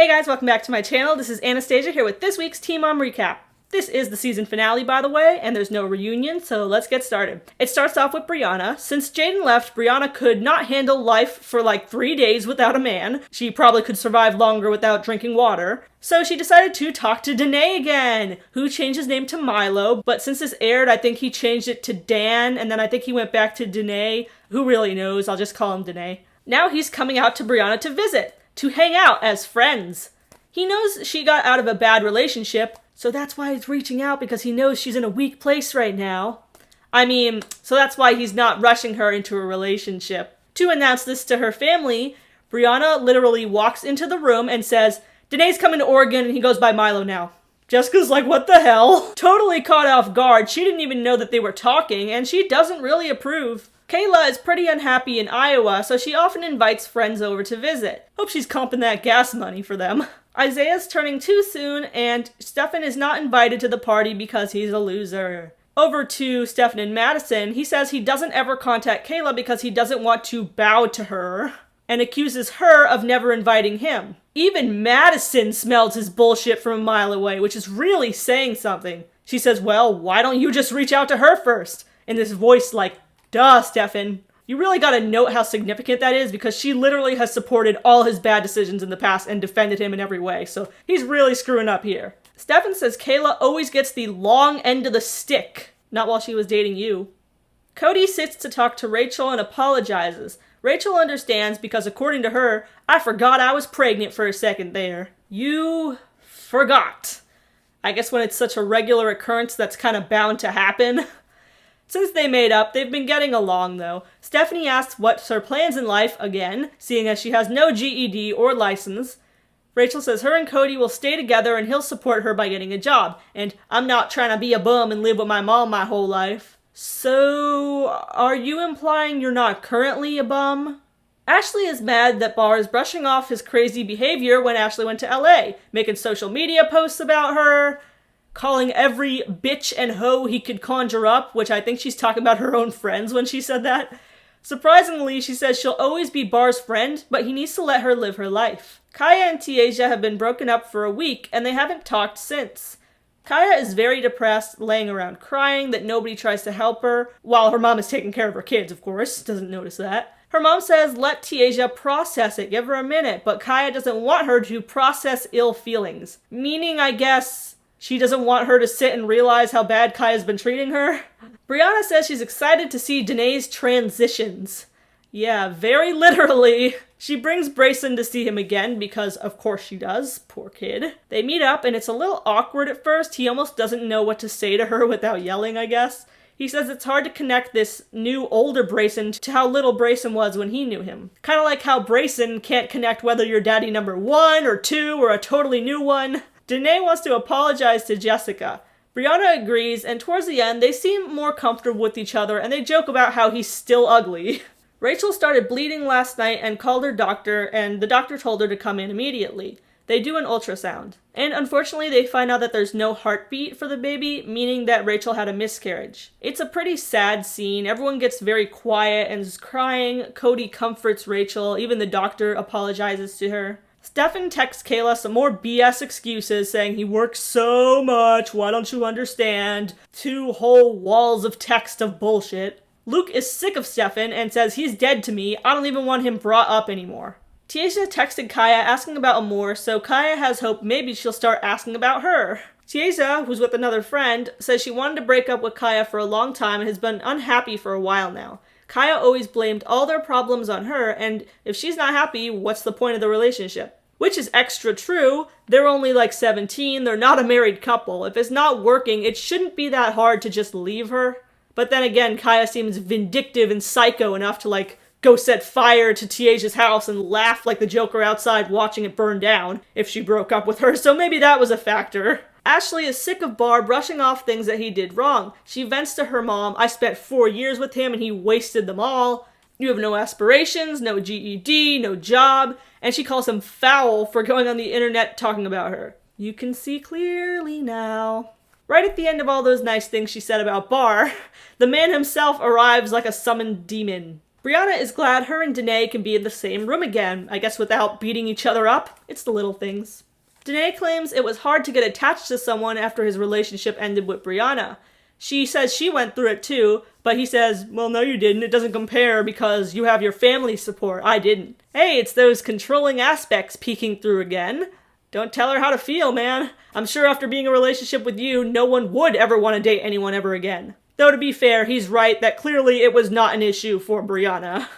Hey guys, welcome back to my channel. This is Anastasia here with this week's Teen Mom Recap. This is the season finale, by the way, and there's no reunion, so let's get started. It starts off with Briana. Since Jaden left, Briana could not handle life for like 3 days without a man. She probably could survive longer without drinking water. So she decided to talk to Danae again, who changed his name to Milo, but since this aired, I think he changed it to Dan, and then I think he went back to Danae. Who really knows? I'll just call him Danae. Now he's coming out to Briana to visit, to hang out as friends. He knows she got out of a bad relationship, so that's why he's reaching out, because he knows she's in a weak place right now. So that's why he's not rushing her into a relationship. To announce this to her family, Briana literally walks into the room and says, Danae's coming to Oregon and he goes by Milo now. Jessica's like, what the hell? Totally caught off guard. She didn't even know that they were talking, and she doesn't really approve. Kayla is pretty unhappy in Iowa, so she often invites friends over to visit. Hope she's comping that gas money for them. Isaiah's turning 2 soon, and Stefan is not invited to the party because he's a loser. Over to Stefan and Madison, he says he doesn't ever contact Kayla because he doesn't want to bow to her, and accuses her of never inviting him. Even Madison smells his bullshit from a mile away, which is really saying something. She says, well, why don't you just reach out to her first? In this voice like, duh, Stefan. You really gotta note how significant that is, because she literally has supported all his bad decisions in the past and defended him in every way, so he's really screwing up here. Stefan says Kayla always gets the long end of the stick. Not while she was dating you. Cody sits to talk to Rachel and apologizes. Rachel understands because, according to her, I forgot I was pregnant for a second there. You forgot. I guess when it's such a regular occurrence, that's kind of bound to happen. Since they made up, they've been getting along though. Stephanie asks what's her plans in life again, seeing as she has no GED or license. Rachel says her and Cody will stay together and he'll support her by getting a job. And I'm not trying to be a bum and live with my mom my whole life. So, are you implying you're not currently a bum? Ashley is mad that Barr is brushing off his crazy behavior when Ashley went to LA, making social media posts about her, calling every bitch and hoe he could conjure up, which I think she's talking about her own friends when she said that. Surprisingly, she says she'll always be Bar's friend, but he needs to let her live her life. Kaya and Tiaja have been broken up for a week, and they haven't talked since. Kaya is very depressed, laying around crying that nobody tries to help her, while her mom is taking care of her kids, of course. Doesn't notice that. Her mom says let Tiaja process it, give her a minute, but Kaya doesn't want her to process ill feelings. Meaning, I guess, she doesn't want her to sit and realize how bad Kaya's been treating her. Briana says she's excited to see Danae's transitions. Yeah, very literally. She brings Brayson to see him again because of course she does, poor kid. They meet up and it's a little awkward at first. He almost doesn't know what to say to her without yelling, I guess. He says it's hard to connect this new older Brayson to how little Brayson was when he knew him. Kind of like how Brayson can't connect whether you're daddy number 1 or 2 or a totally new one. Danae wants to apologize to Jessica. Briana agrees, and towards the end, they seem more comfortable with each other, and they joke about how he's still ugly. Rachel started bleeding last night and called her doctor, and the doctor told her to come in immediately. They do an ultrasound. And unfortunately, they find out that there's no heartbeat for the baby, meaning that Rachel had a miscarriage. It's a pretty sad scene. Everyone gets very quiet and is crying. Cody comforts Rachel. Even the doctor apologizes to her. Stefan texts Kayla some more BS excuses, saying he works so much, why don't you understand? 2 whole walls of text of bullshit. Luke is sick of Stefan and says he's dead to me, I don't even want him brought up anymore. Tiaja texted Kaya asking about Amor, so Kaya has hope maybe she'll start asking about her. Tiaja, who's with another friend, says she wanted to break up with Kaya for a long time and has been unhappy for a while now. Kaya always blamed all their problems on her, and if she's not happy, what's the point of the relationship? Which is extra true. They're only like 17, they're not a married couple. If it's not working, it shouldn't be that hard to just leave her. But then again, Kaya seems vindictive and psycho enough to go set fire to Tiaja's house and laugh like the Joker outside watching it burn down if she broke up with her, so maybe that was a factor. Ashley is sick of Barr brushing off things that he did wrong. She vents to her mom, I spent 4 years with him and he wasted them all. You have no aspirations, no GED, no job, and she calls him foul for going on the internet talking about her. You can see clearly now. Right at the end of all those nice things she said about Barr, the man himself arrives like a summoned demon. Briana is glad her and Danae can be in the same room again, I guess without beating each other up. It's the little things. Danae claims it was hard to get attached to someone after his relationship ended with Briana. She says she went through it too, but he says, well, no you didn't, it doesn't compare because you have your family support, I didn't. Hey, it's those controlling aspects peeking through again. Don't tell her how to feel, man. I'm sure after being in a relationship with you, no one would ever want to date anyone ever again. Though to be fair, he's right that clearly it was not an issue for Briana.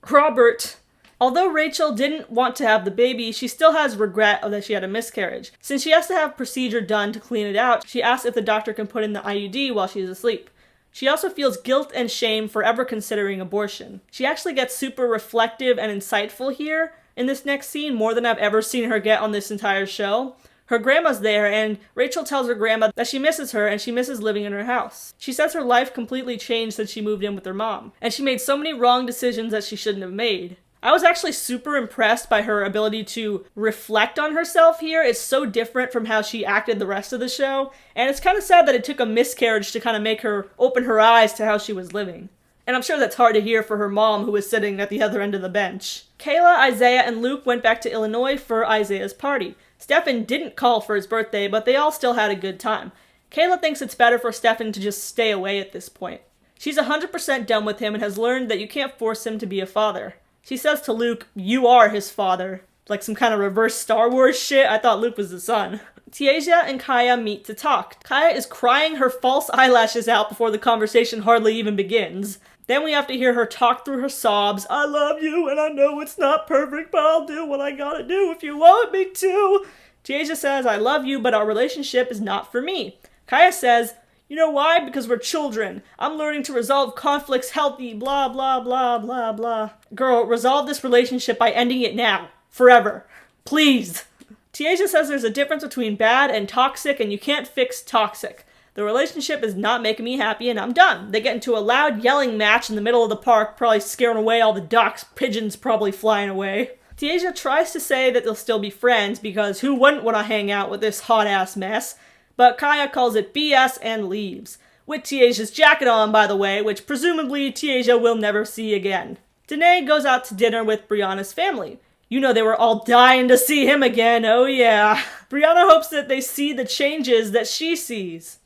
Robert. Although Rachel didn't want to have the baby, she still has regret that she had a miscarriage. Since she has to have a procedure done to clean it out, she asks if the doctor can put in the IUD while she's asleep. She also feels guilt and shame for ever considering abortion. She actually gets super reflective and insightful here in this next scene, more than I've ever seen her get on this entire show. Her grandma's there, and Rachel tells her grandma that she misses her and she misses living in her house. She says her life completely changed since she moved in with her mom, and she made so many wrong decisions that she shouldn't have made. I was actually super impressed by her ability to reflect on herself here. It's so different from how she acted the rest of the show, and it's kind of sad that it took a miscarriage to kind of make her open her eyes to how she was living. And I'm sure that's hard to hear for her mom, who was sitting at the other end of the bench. Kayla, Isaiah, and Luke went back to Illinois for Isaiah's party. Stefan didn't call for his birthday, but they all still had a good time. Kayla thinks it's better for Stefan to just stay away at this point. She's 100% done with him and has learned that you can't force him to be a father. She says to Luke, you are his father. Like some kind of reverse Star Wars shit. I thought Luke was the son. Tiaja and Kaya meet to talk. Kaya is crying her false eyelashes out before the conversation hardly even begins. Then we have to hear her talk through her sobs. I love you and I know it's not perfect, but I'll do what I gotta do if you want me to. Tiaja says, I love you, but our relationship is not for me. Kaya says, you know why? Because we're children. I'm learning to resolve conflicts healthy, blah, blah, blah, blah, blah. Girl, resolve this relationship by ending it now. Forever. Please. Tiaja says there's a difference between bad and toxic, and you can't fix toxic. The relationship is not making me happy, and I'm done. They get into a loud yelling match in the middle of the park, probably scaring away all the ducks, pigeons probably flying away. Tiaja tries to say that they'll still be friends, because who wouldn't want to hang out with this hot-ass mess? But Kaya calls it BS and leaves. With Tiaja's jacket on, by the way, which presumably Tiaja will never see again. Danae goes out to dinner with Briana's family. You know they were all dying to see him again, oh yeah. Briana hopes that they see the changes that she sees.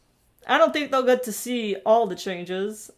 I don't think they'll get to see all the changes.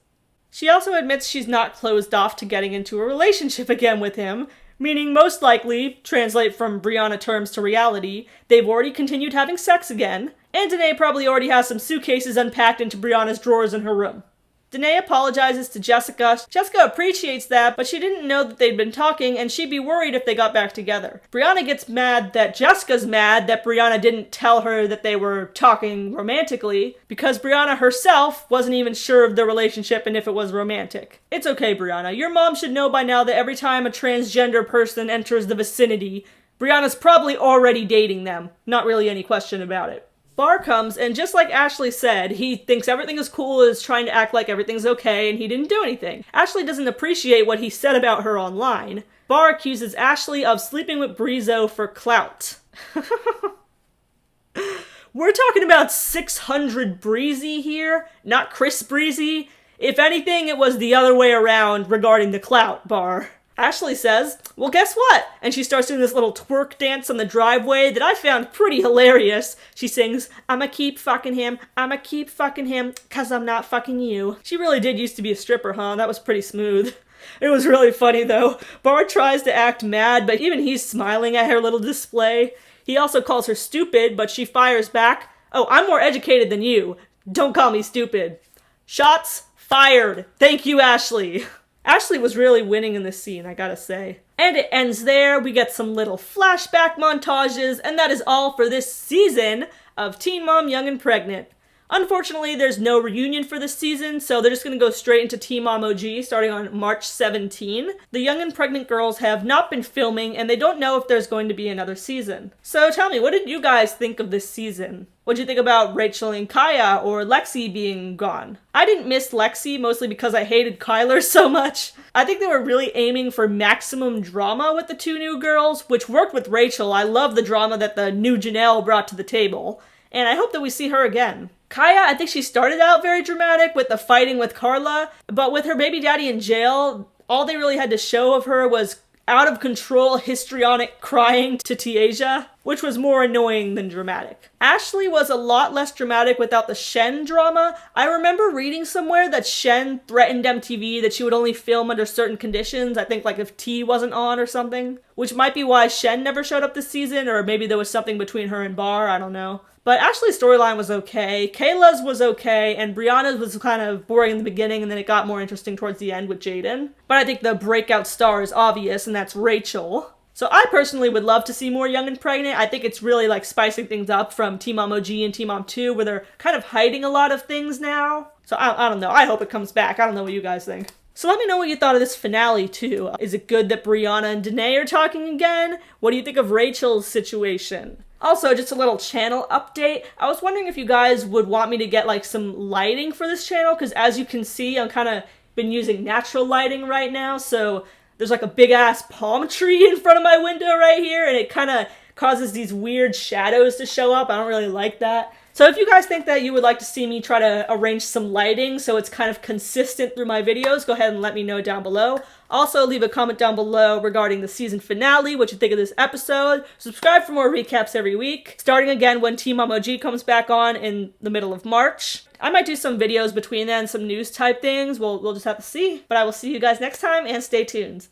She also admits she's not closed off to getting into a relationship again with him, meaning most likely, translate from Briana terms to reality, they've already continued having sex again, and Danae probably already has some suitcases unpacked into Briana's drawers in her room. Danae apologizes to Jessica. Jessica appreciates that, but she didn't know that they'd been talking, and she'd be worried if they got back together. Briana gets mad that Jessica's mad that Briana didn't tell her that they were talking romantically, because Briana herself wasn't even sure of their relationship and if it was romantic. It's okay, Briana. Your mom should know by now that every time a transgender person enters the vicinity, Briana's probably already dating them. Not really any question about it. Bar comes, and just like Ashley said, he thinks everything is cool, is trying to act like everything's okay, and he didn't do anything. Ashley doesn't appreciate what he said about her online. Bar accuses Ashley of sleeping with Brizo for clout. We're talking about 600 Breezy here, not Chris Breezy. If anything, it was the other way around regarding the clout, Bar. Ashley says, well, guess what? And she starts doing this little twerk dance on the driveway that I found pretty hilarious. She sings, I'ma keep fucking him, 'cause I'm not fucking you. She really did used to be a stripper, huh? That was pretty smooth. It was really funny, though. Bar tries to act mad, but even he's smiling at her little display. He also calls her stupid, but she fires back, oh, I'm more educated than you. Don't call me stupid. Shots fired. Thank you, Ashley. Ashley was really winning in this scene, I gotta say. And it ends there. We get some little flashback montages, and that is all for this season of Teen Mom Young and Pregnant. Unfortunately, there's no reunion for this season, so they're just gonna go straight into Teen Mom OG starting on March 17. The Young and Pregnant girls have not been filming, and they don't know if there's going to be another season. So tell me, what did you guys think of this season? What'd you think about Rachel and Kaya or Lexi being gone? I didn't miss Lexi, mostly because I hated Kyler so much. I think they were really aiming for maximum drama with the two new girls, which worked with Rachel. I love the drama that the new Janelle brought to the table, and I hope that we see her again. Kaya, I think she started out very dramatic with the fighting with Carla, but with her baby daddy in jail, All they really had to show of her was out of control histrionic crying to Tiaja, which was more annoying than dramatic. Ashley was a lot less dramatic without the Shen drama. I remember reading somewhere that Shen threatened MTV that she would only film under certain conditions, I think like if T wasn't on or something, which might be why Shen never showed up this season, or maybe there was something between her and Bar, I don't know. But Ashley's storyline was okay, Kayla's was okay, and Brianna's was kind of boring in the beginning, and then it got more interesting towards the end with Jaden. But I think the breakout star is obvious, and that's Rachel. So I personally would love to see more Young and Pregnant. I think it's really like spicing things up from Teen Mom OG and Teen Mom 2, where they're kind of hiding a lot of things now. So I don't know, I hope it comes back. I don't know what you guys think. So let me know what you thought of this finale too. Is it good that Brianna and Danae are talking again? What do you think of Rachel's situation? Also, just a little channel update. I was wondering if you guys would want me to get like some lighting for this channel, because as you can see, I'm kind of been using natural lighting right now, so there's like a big ass palm tree in front of my window right here, and it kind of causes these weird shadows to show up. I don't really like that. So if you guys think that you would like to see me try to arrange some lighting so it's kind of consistent through my videos, go ahead and let me know down below. Also, leave a comment down below regarding the season finale, what you think of this episode. Subscribe for more recaps every week, starting again when Teen Mom OG comes back on in the middle of March. I might do some videos between then, some news type things. We'll just have to see. But I will see you guys next time, and stay tuned.